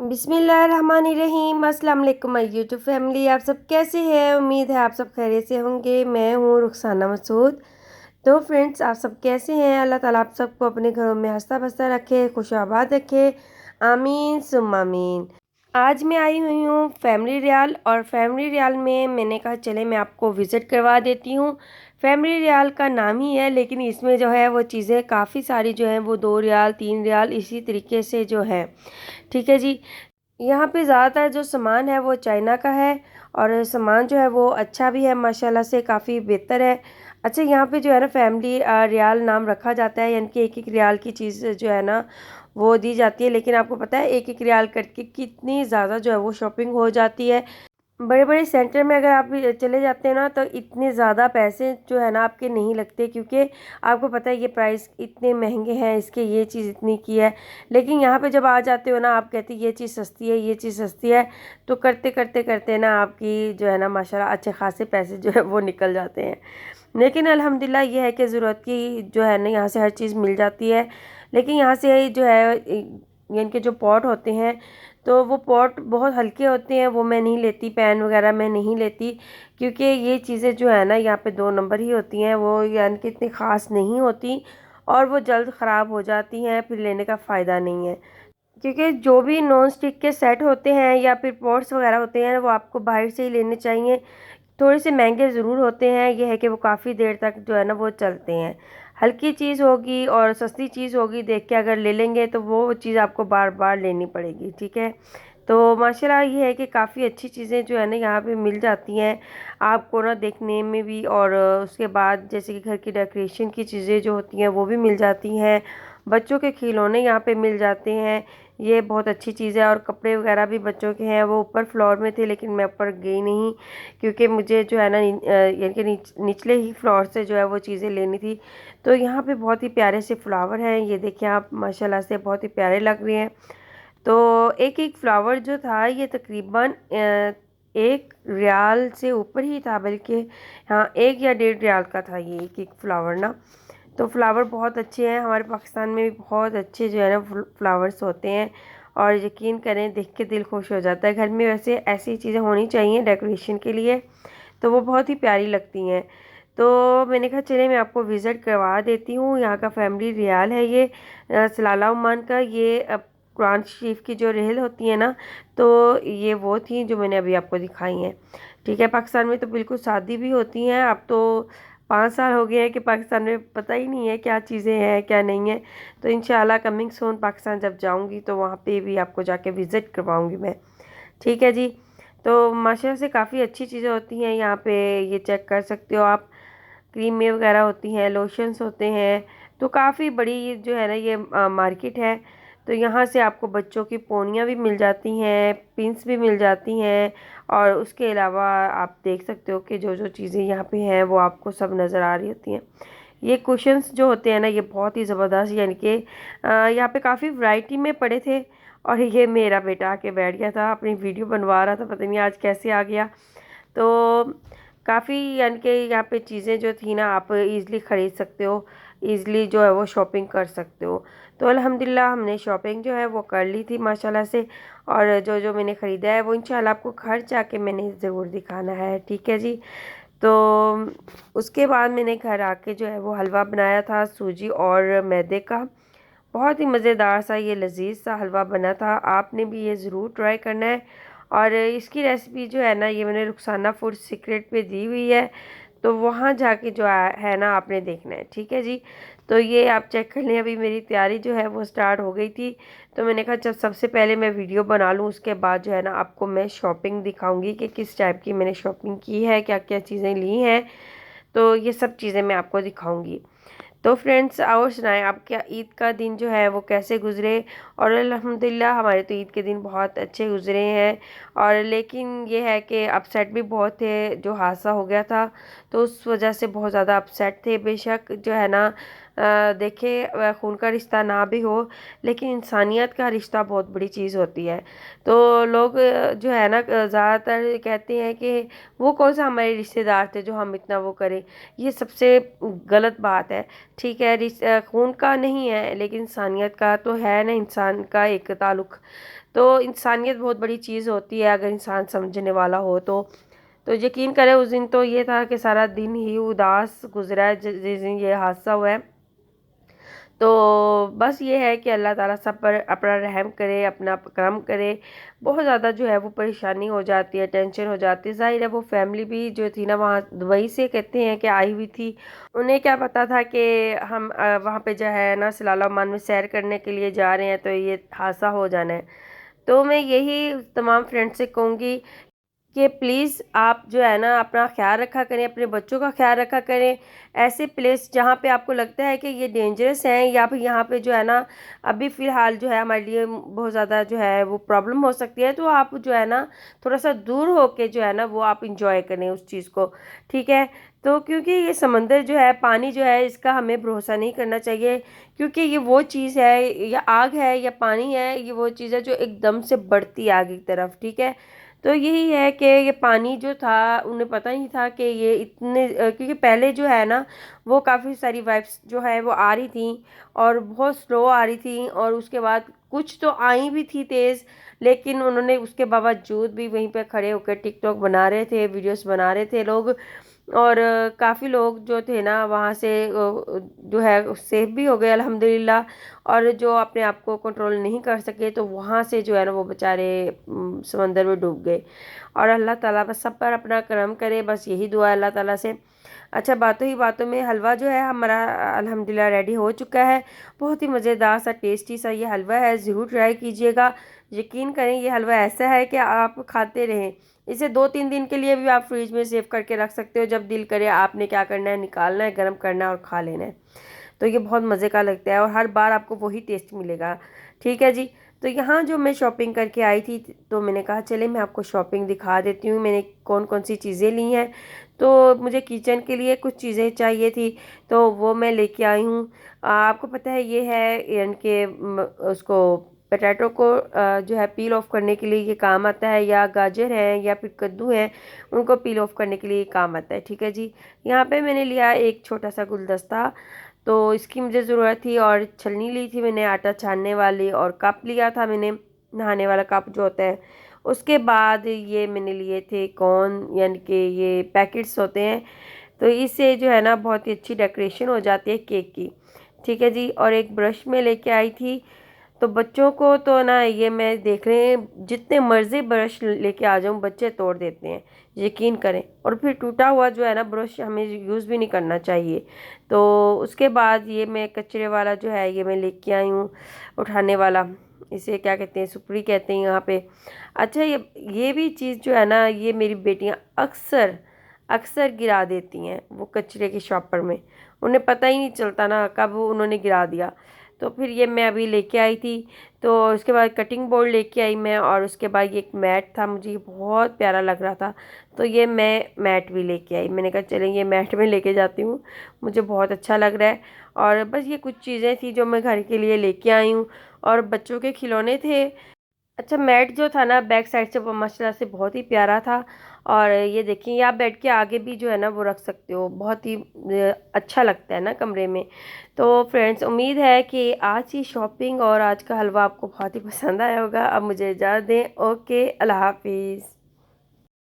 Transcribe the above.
बिस्मिल्लाहिर्रहमानिर्रहीम। अस्सलाम वालेकुम माय यूट्यूब फैमिली। आप सब कैसे हैं? उम्मीद है आप सब खैरियत से होंगे। मैं हूँ रुखसाना मसूद। तो फ्रेंड्स, आप सब कैसे हैं? अल्लाह ताला आप सबको अपने घरों में हंसता बसता रखे, खुश आबाद रखे। आमीन सुम्मा आमीन। आज मैं आई हुई हूँ फैमिली रियाल, और फैमिली रियाल में मैंने कहा चले मैं आपको विज़िट करवा देती हूँ। फैमिली रियाल का नाम ही है, लेकिन इसमें जो है वो चीज़ें काफ़ी सारी जो हैं वो 2 रियाल 3 रियाल इसी तरीके से जो है। ठीक है जी। यहाँ पे ज़्यादातर जो सामान है वो चाइना का है, और सामान जो है वो अच्छा भी है, माशाल्लाह से काफ़ी बेहतर है। अच्छा, यहाँ पे जो है ना फैमिली रियाल नाम रखा जाता है, यानी कि एक एक रियाल की चीज़ जो है ना वो दी जाती है। लेकिन आपको पता है एक एक रियाल करके कितनी ज़्यादा जो है वो शॉपिंग हो जाती है। बड़े बड़े सेंटर में अगर आप चले जाते हैं ना, तो इतने ज़्यादा पैसे जो है ना आपके नहीं लगते, क्योंकि आपको पता है ये प्राइस इतने महंगे हैं इसके, ये चीज़ इतनी की है। लेकिन यहाँ पे जब आ जाते हो ना, आप कहते ये चीज़ सस्ती है, ये चीज़ सस्ती है, तो करते करते करते ना आपकी जो है ना माशाल्लाह अच्छे खासे पैसे जो है वो निकल जाते हैं। लेकिन अल्हम्दुलिल्लाह ये है कि ज़रूरत की जो है ना यहाँ से हर चीज़ मिल जाती है। लेकिन यहाँ से जो है यानी कि जो पॉट होते हैं, तो वो पॉट बहुत हल्के होते हैं, वो मैं नहीं लेती। पैन वगैरह मैं नहीं लेती, क्योंकि ये चीज़ें जो है ना यहाँ पे 2 नंबर ही होती हैं, वो यानी कि इतनी ख़ास नहीं होती, और वो जल्द ख़राब हो जाती हैं, फिर लेने का फ़ायदा नहीं है। क्योंकि जो भी नॉन स्टिक के सेट होते हैं या फिर पॉट्स वगैरह होते हैं, वो आपको बाहर से ही लेने चाहिए। थोड़े से महंगे ज़रूर होते हैं, ये है कि वो काफ़ी देर तक जो है ना वो चलते हैं। हल्की चीज़ होगी और सस्ती चीज़ होगी, देख के अगर ले लेंगे तो वो चीज़ आपको बार बार लेनी पड़ेगी। ठीक है। तो माशाल्लाह ये है कि काफ़ी अच्छी चीज़ें जो है ना यहाँ पे मिल जाती हैं आपको ना देखने में भी, और उसके बाद जैसे कि घर की डेकोरेशन की चीज़ें जो होती हैं वो भी मिल जाती हैं। बच्चों के खिलौने यहाँ पे मिल जाते हैं, ये बहुत अच्छी चीज़ है। और कपड़े वगैरह भी बच्चों के हैं, वो ऊपर फ्लोर में थे, लेकिन मैं ऊपर गई नहीं, क्योंकि मुझे जो है ना यानी कि निचले ही फ्लोर से जो है वो चीज़ें लेनी थी। तो यहाँ पे बहुत ही प्यारे से फ्लावर हैं, ये देखिए आप, माशाल्लाह से बहुत ही प्यारे लग रहे हैं। तो एक एक फ्लावर जो था ये तकरीबन 1 रियाल से ऊपर ही था, बल्कि हाँ 1 या 1.5 रियाल का था ये एक एक फ्लावर ना। तो फ्लावर बहुत अच्छे हैं, हमारे पाकिस्तान में भी बहुत अच्छे जो है ना फ्लावर्स होते हैं, और यकीन करें देख के दिल खुश हो जाता है। घर में वैसे ऐसी चीज़ें होनी चाहिए डेकोरेशन के लिए, तो वो बहुत ही प्यारी लगती हैं। तो मैंने कहा चलिए मैं आपको विज़िट करवा देती हूँ। यहाँ का फैमिली रियाल है ये, सलाला ओमान का। ये कुरान शरीफ की जो रेल होती है ना, तो ये वो थी जो मैंने अभी आपको दिखाई हैं। ठीक है। पाकिस्तान में तो बिल्कुल सादी भी होती हैं। अब तो 5 साल हो गए हैं कि पाकिस्तान में पता ही नहीं है क्या चीज़ें हैं क्या नहीं है। तो इंशाल्लाह कमिंग सून पाकिस्तान जब जाऊंगी तो वहाँ पे भी आपको जाके विज़िट करवाऊंगी मैं। ठीक है जी। तो माशाल्लाह से काफ़ी अच्छी चीज़ें होती हैं यहाँ पे, ये चेक कर सकते हो आप। क्रीमें वगैरह होती हैं, लोशंस होते हैं। तो काफ़ी बड़ी जो है ना ये मार्केट है। तो यहाँ से आपको बच्चों की पोनियाँ भी मिल जाती हैं, पिन्स भी मिल जाती हैं, और उसके अलावा आप देख सकते हो कि जो जो चीज़ें यहाँ पे हैं वो आपको सब नज़र आ रही होती हैं। ये कुशन्स जो होते हैं ना ये बहुत ही ज़बरदस्त, यानी कि यहाँ पे काफ़ी वैरायटी में पड़े थे, और ये मेरा बेटा आके बैठ गया था, अपनी वीडियो बनवा रहा था, पता नहीं आज कैसे आ गया। तो काफ़ी यानी कि यहाँ पे चीज़ें जो थी ना आप इजीली ख़रीद सकते हो, इजीली जो है वो शॉपिंग कर सकते हो। तो अल्हम्दुलिल्लाह हमने शॉपिंग जो है वो कर ली थी माशाल्लाह से, और जो जो मैंने ख़रीदा है वो इंशाल्लाह आपको घर जाके मैंने ज़रूर दिखाना है। ठीक है जी। तो उसके बाद मैंने घर आके जो है वो हलवा बनाया था सूजी और मैदे का। बहुत ही मज़ेदार सा ये लजीज सा हलवा बना था, आपने भी ये ज़रूर ट्राई करना है। और इसकी रेसिपी जो है ना ये मैंने रुखसाना फूड सीक्रेट पे दी हुई है, तो वहाँ जाके जो है ना आपने देखना है। ठीक है जी। तो ये आप चेक कर लें, अभी मेरी तैयारी जो है वो स्टार्ट हो गई थी। तो मैंने कहा जब सबसे पहले मैं वीडियो बना लूँ, उसके बाद जो है ना आपको मैं शॉपिंग दिखाऊंगी कि किस टाइप की मैंने शॉपिंग की है, क्या क्या चीज़ें ली हैं। तो ये सब चीज़ें मैं आपको दिखाऊंगी। तो फ्रेंड्स, और सुनाएं आपके ईद का दिन जो है वो कैसे गुजरे। और अल्हम्दुलिल्लाह हमारे तो ईद के दिन बहुत अच्छे गुजरे हैं। और लेकिन ये है कि अपसेट भी बहुत थे, जो हादसा हो गया था तो उस वजह से बहुत ज़्यादा अपसेट थे। बेशक जो है ना देखे खून का रिश्ता ना भी हो, लेकिन इंसानियत का रिश्ता बहुत बड़ी चीज़ होती है। तो लोग जो है ना ज़्यादातर कहते हैं कि वो कौन सा हमारे रिश्तेदार थे जो हम इतना वो करें। ये सबसे गलत बात है। ठीक है, खून का नहीं है, लेकिन इंसानियत का तो है ना, इंसान का एक ताल्लुक़। तो इंसानियत बहुत बड़ी चीज़ होती है अगर इंसान समझने वाला हो तो यकीन करें उस दिन तो ये था कि सारा दिन ही उदास गुजरा है जिस दिन ये हादसा हुआ है। तो बस ये है कि अल्लाह ताला सब पर अपना रहम करे, अपना करम करे। बहुत ज़्यादा जो है वो परेशानी हो जाती है, टेंशन हो जाती है। ज़ाहिर है वो फैमिली भी जो थी ना वहाँ दुबई से कहते हैं कि आई हुई थी। उन्हें क्या पता था कि हम वहाँ पे जो है ना सलाला ओमान में सैर करने के लिए जा रहे हैं तो ये हादसा हो जाना है। तो मैं यही तमाम फ्रेंड से कहूँगी कि प्लीज़ आप जो है ना अपना ख्याल रखा करें, अपने बच्चों का ख्याल रखा करें। ऐसे प्लेस जहाँ पे आपको लगता है कि ये डेंजरस हैं या फिर यहाँ पे जो है ना अभी फ़िलहाल जो है हमारे लिए बहुत ज़्यादा जो है वो प्रॉब्लम हो सकती है, तो आप जो है ना थोड़ा सा दूर होके जो है ना वो आप इंजॉय करें उस चीज़ को, ठीक है। तो क्योंकि ये समंदर जो है, पानी जो है, इसका हमें भरोसा नहीं करना चाहिए, क्योंकि ये वो चीज़ है या आग है या पानी है, ये वो चीज़ है जो एकदम से बढ़ती है आगे की तरफ, ठीक है। तो यही है कि ये पानी जो था उन्हें पता नहीं था कि ये इतने क्योंकि पहले जो है ना वो काफ़ी सारी वाइब्स जो है वो आ रही थी और बहुत स्लो आ रही थी, और उसके बाद कुछ तो आई भी थी तेज़, लेकिन उन्होंने उसके बावजूद भी वहीं पे खड़े होकर टिकटॉक बना रहे थे, वीडियोस बना रहे थे लोग। और काफ़ी लोग जो थे ना वहाँ से जो है सेफ भी हो गए अल्हम्दुलिल्लाह। और जो अपने आप को कंट्रोल नहीं कर सके तो वहाँ से जो है ना वो बेचारे समंदर में डूब गए। और अल्लाह ताला बस सब पर अपना करम करे, बस यही दुआ है अल्लाह ताला से। अच्छा, बातों ही बातों में हलवा जो है हमारा अल्हम्दुलिल्लाह रेडी हो चुका है। बहुत ही मज़ेदार सा टेस्टी सा ये हलवा है, ज़रूर ट्राई कीजिएगा। यकीन करें ये हलवा ऐसा है कि आप खाते रहें। इसे 2-3 दिन के लिए भी आप फ्रिज में सेव करके रख सकते हो, जब दिल करे आपने क्या करना है, निकालना है, गर्म करना है और खा लेना है। तो ये बहुत मज़े का लगता है और हर बार आपको वही टेस्ट मिलेगा, ठीक है जी। तो यहाँ जो मैं शॉपिंग करके आई थी तो मैंने कहा चले मैं आपको शॉपिंग दिखा देती हूँ, मैंने कौन कौन सी चीज़ें ली हैं। तो मुझे किचन के लिए कुछ चीज़ें चाहिए थी तो वो मैं लेके आई हूँ। आपको पता है ये है यानी कि उसको पोटैटो को जो है पील ऑफ करने के लिए ये काम आता है, या गाजर है या फिर कद्दू है उनको पील ऑफ करने के लिए काम आता है, ठीक है जी। यहाँ पे मैंने लिया एक छोटा सा गुलदस्ता, तो इसकी मुझे ज़रूरत थी। और छलनी ली थी मैंने आटा छानने वाली, और कप लिया था मैंने, नहाने वाला कप जो होता है। उसके बाद ये मैंने लिए थे कॉर्न, यानी कि ये पैकेट्स होते हैं, तो इससे जो है ना बहुत ही अच्छी डेकोरेशन हो जाती है केक की, ठीक है जी। और एक ब्रश में लेके आई थी। तो बच्चों को तो ना ये मैं देख रहे हैं जितने मर्जी ब्रश लेके आ जाऊं बच्चे तोड़ देते हैं, यकीन करें। और फिर टूटा हुआ जो है ना ब्रश हमें यूज़ भी नहीं करना चाहिए। तो उसके बाद ये मैं कचरे वाला जो है ये मैं लेके आई हूँ, उठाने वाला, इसे क्या कहते हैं, सुपड़ी कहते हैं यहाँ पे। अच्छा, ये भी चीज़ जो है ना ये मेरी बेटियाँ अक्सर अक्सर गिरा देती हैं वो कचरे के शॉपर में, उन्हें पता ही नहीं चलता ना कब उन्होंने गिरा दिया। तो फिर ये मैं अभी लेके आई थी। तो उसके बाद कटिंग बोर्ड लेके आई मैं, और उसके बाद ये एक मैट था, मुझे ये बहुत प्यारा लग रहा था तो ये मैं मैट भी लेके आई। मैंने कहा चलें ये मैट में लेके जाती हूँ, मुझे बहुत अच्छा लग रहा है। और बस ये कुछ चीज़ें थी जो मैं घर के लिए लेके आई हूँ, और बच्चों के खिलौने थे। अच्छा, मैट जो था ना बैक साइड से वो माशाल्लाह से बहुत ही प्यारा था। और ये देखिए, ये आप बेड के आगे भी जो है ना वो रख सकते हो, बहुत ही अच्छा लगता है ना कमरे में। तो फ्रेंड्स, उम्मीद है कि आज की शॉपिंग और आज का हलवा आपको बहुत ही पसंद आया होगा। अब मुझे इजाज़त दें। ओके, अल्लाह हाफिज़।